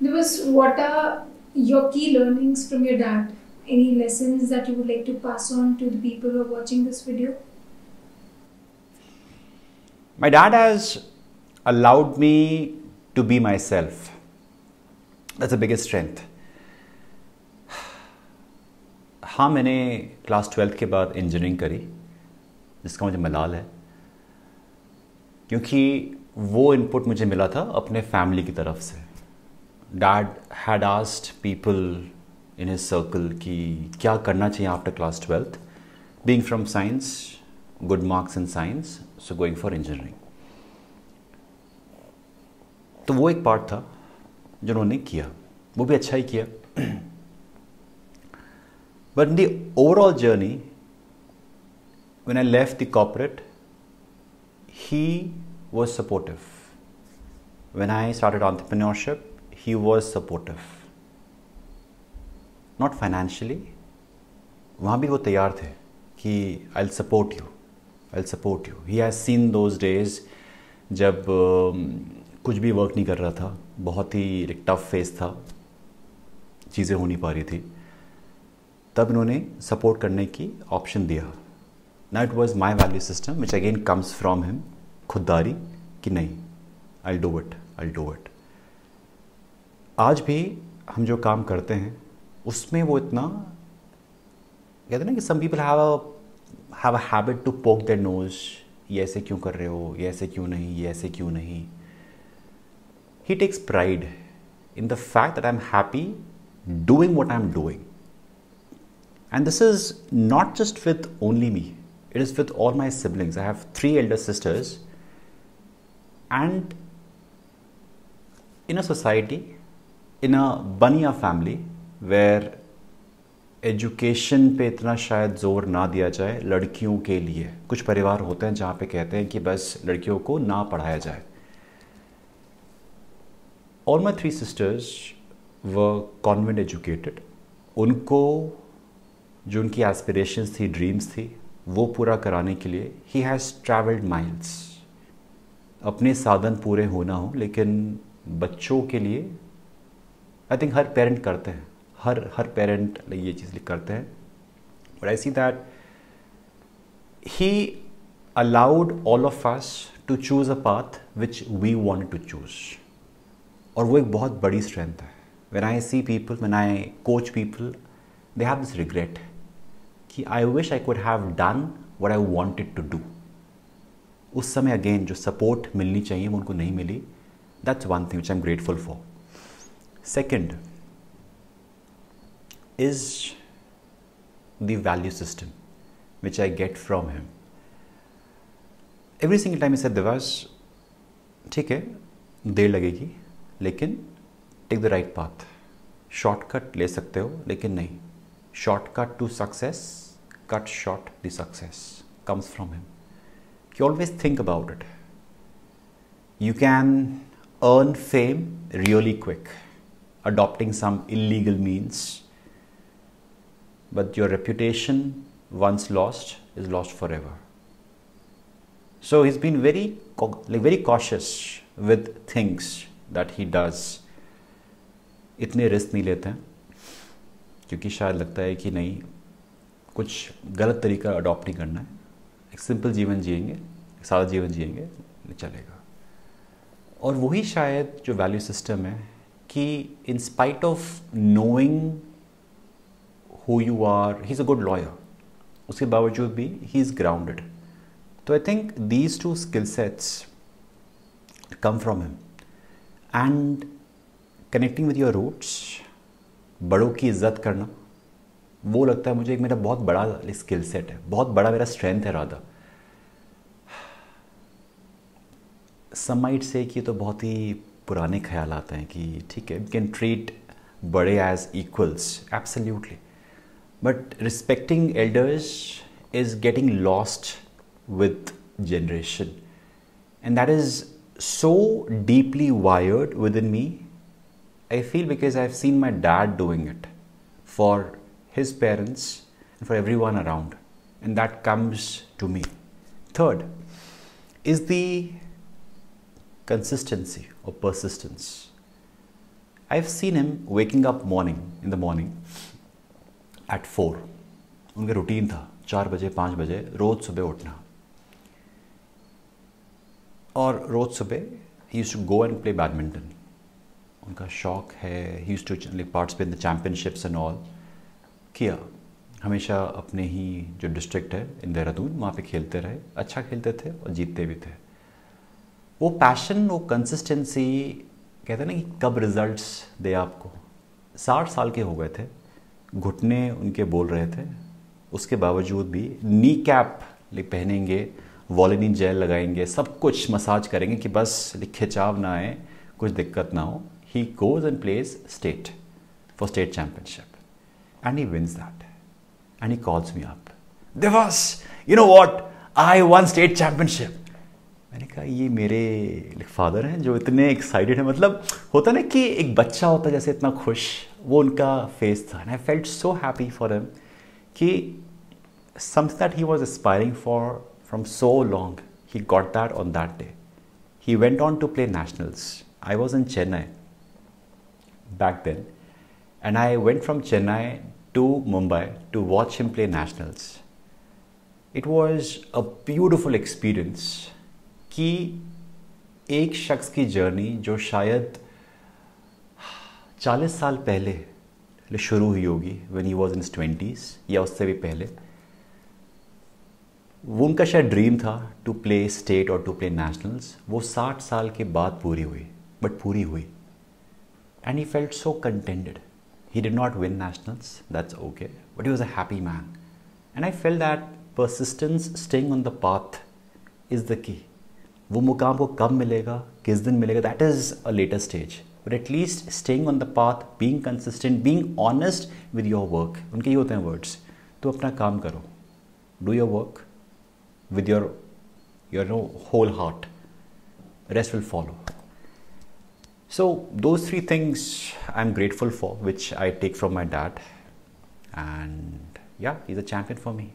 Divas, what are your key learnings from your dad? Any lessons that you would like to pass on to the people who are watching this video? My dad has allowed me to be myself. That's the biggest strength. हाँ, मैंने class 12 के बाद engineering करी, जिसका मुझे मलाल है, क्योंकि वो इनपुट मुझे मिला था अपने फैमिली की तरफ से. Dad had asked people in his circle कि क्या करना चाहिए after class 12th, being from science, good marks in science, so going for engineering. तो वो एक पार्ट था जो उन्होंने किया, वो भी अच्छा ही किया. But in the overall journey, when I left the corporate, he was supportive. When I started entrepreneurship, he was supportive. Not financially. वहाँ भी वो तैयार थे कि I'll support you, I'll support you. He has seen those days जब कुछ भी work नहीं कर रहा था, बहुत ही एक टफ फेस था, चीज़ें हो नहीं पा रही थी, तब इन्होंने सपोर्ट करने की ऑप्शन दिया. Now it was my value system which again comes from him, खुददारी कि नहीं, I do it, I do it. आज भी हम जो काम करते हैं उसमें वो इतना कहते हैं ना कि some people have a habit to poke their nose, ये ऐसे क्यों कर रहे हो, ये ऐसे क्यों नहीं, ये ऐसे क्यों नहीं. He takes pride in the fact that I'm happy doing what I'm doing. And this is not just with only me, it is with all my siblings. I have 3 elder sisters, and in a society, in a baniya family where education पे इतना शायद जोर ना दिया जाए लड़कियों के लिए, कुछ परिवार होते हैं जहाँ पे कहते हैं कि बस लड़कियों को ना पढ़ाया जाए. All my 3 sisters were convent educated. उनको जो उनकी एस्पिरेशंस थी, ड्रीम्स थी, वो पूरा कराने के लिए he has travelled miles. अपने साधन पूरे होना हो, लेकिन बच्चों के लिए आई थिंक हर पेरेंट करते हैं, हर पेरेंट ये चीज़ करते हैं. But I see that he allowed all of us to choose a path which we wanted to choose. और वो एक बहुत बड़ी स्ट्रेंथ है. When I see people, when I coach people, they have this regret कि I wish I could have done what I wanted to do. उस समय again जो सपोर्ट मिलनी चाहिए वो उनको नहीं मिली. That's one thing which I'm grateful for. Second is the value system which I get from him. Every single time he said, Devas, ठीक है देर लगेगी, लेकिन take the right path. Shortcut ले सकते हो, लेकिन नहीं, shortcut to success, cut short the success comes from him. You always think about it. You can earn fame really quick adopting some illegal means, but your reputation once lost is lost forever. So he's been very cautious with things that he does. इतने risk नहीं लेते हैं क्योंकि शायद लगता है कि नहीं, कुछ गलत तरीका अडॉप्ट नहीं करना है, एक सिंपल जीवन जिएंगे, एक सादा जीवन जिएंगे, चलेगा. और वही शायद जो वैल्यू सिस्टम है कि in spite of knowing who you are, he is a good lawyer, उसके बावजूद भी ही इज़ ग्राउंडेड. तो I think these 2 skill sets come from him. And connecting with your roots, बड़ों की इज्जत करना, वो लगता है मुझे एक मेरा बहुत बड़ा स्किल सेट है, बहुत बड़ा मेरा स्ट्रेंथ है. राधा समाइट से कि तो बहुत ही पुराने ख्याल आते हैं कि ठीक है, वी कैन ट्रीट बड़े as equals, absolutely, but respecting elders is getting lost with generation, and that is so deeply wired within me, I feel, because I've seen my dad doing it for his parents and for everyone around, and that comes to me. Third is the consistency or persistence. I have seen him waking up in the morning at 4. उनका routine था 4 बजे 5 बजे रोज़ सुबह उठना, और रोज़ सुबह he used to go and play badminton. उनका शौक है. He used to participate in the championships and all. किया हमेशा अपने ही जो डिस्ट्रिक्ट है इन देहरादून, वहाँ पे खेलते रहे. अच्छा खेलते थे और जीतते भी थे. वो पैशन, वो कंसिस्टेंसी, कहते हैं ना कि कब रिजल्ट्स दे आपको. 60 साल के हो गए थे, घुटने उनके बोल रहे थे, उसके बावजूद भी नी कैप पहनेंगे, वॉलिनी जेल लगाएंगे, सब कुछ मसाज करेंगे कि बस खिंचाव ना आए, कुछ दिक्कत ना हो. He goes and plays state for state championship and he wins that and he calls me up, Dewas you know what, I won state championship. मैंने कहा ये मेरे फादर हैं जो इतने एक्साइटेड हैं. मतलब होता ना कि एक बच्चा होता है जैसे इतना खुश, वो उनका फेस था. And I felt so happy for him कि something that he was aspiring for from so long, he got that on that day. He went on to play nationals. I was in Chennai back then, and I went from Chennai to Mumbai to watch him play nationals. It was a beautiful experience कि एक शख्स की journey जो शायद 40 साल पहले शुरू हुई होगी, when he was in his 20s या उससे भी पहले, वो उनका शायद ड्रीम था टू प्ले स्टेट और टू प्ले नेशनल्स. वो 60 साल के बाद पूरी हुई, बट पूरी हुई. And he felt so contented. He did not win nationals, that's okay, but he was a happy man. And I felt that persistence, staying on the path is the key. वो मुकाम को कब मिलेगा, किस दिन मिलेगा, that is a later stage. But at least staying on the path, being consistent, being honest with your work. उनके ये होते हैं words. तो अपना काम करो. Do your work with your whole heart. Rest will follow. So those 3 things I'm grateful for, which I take from my dad, and yeah, he's a champion for me.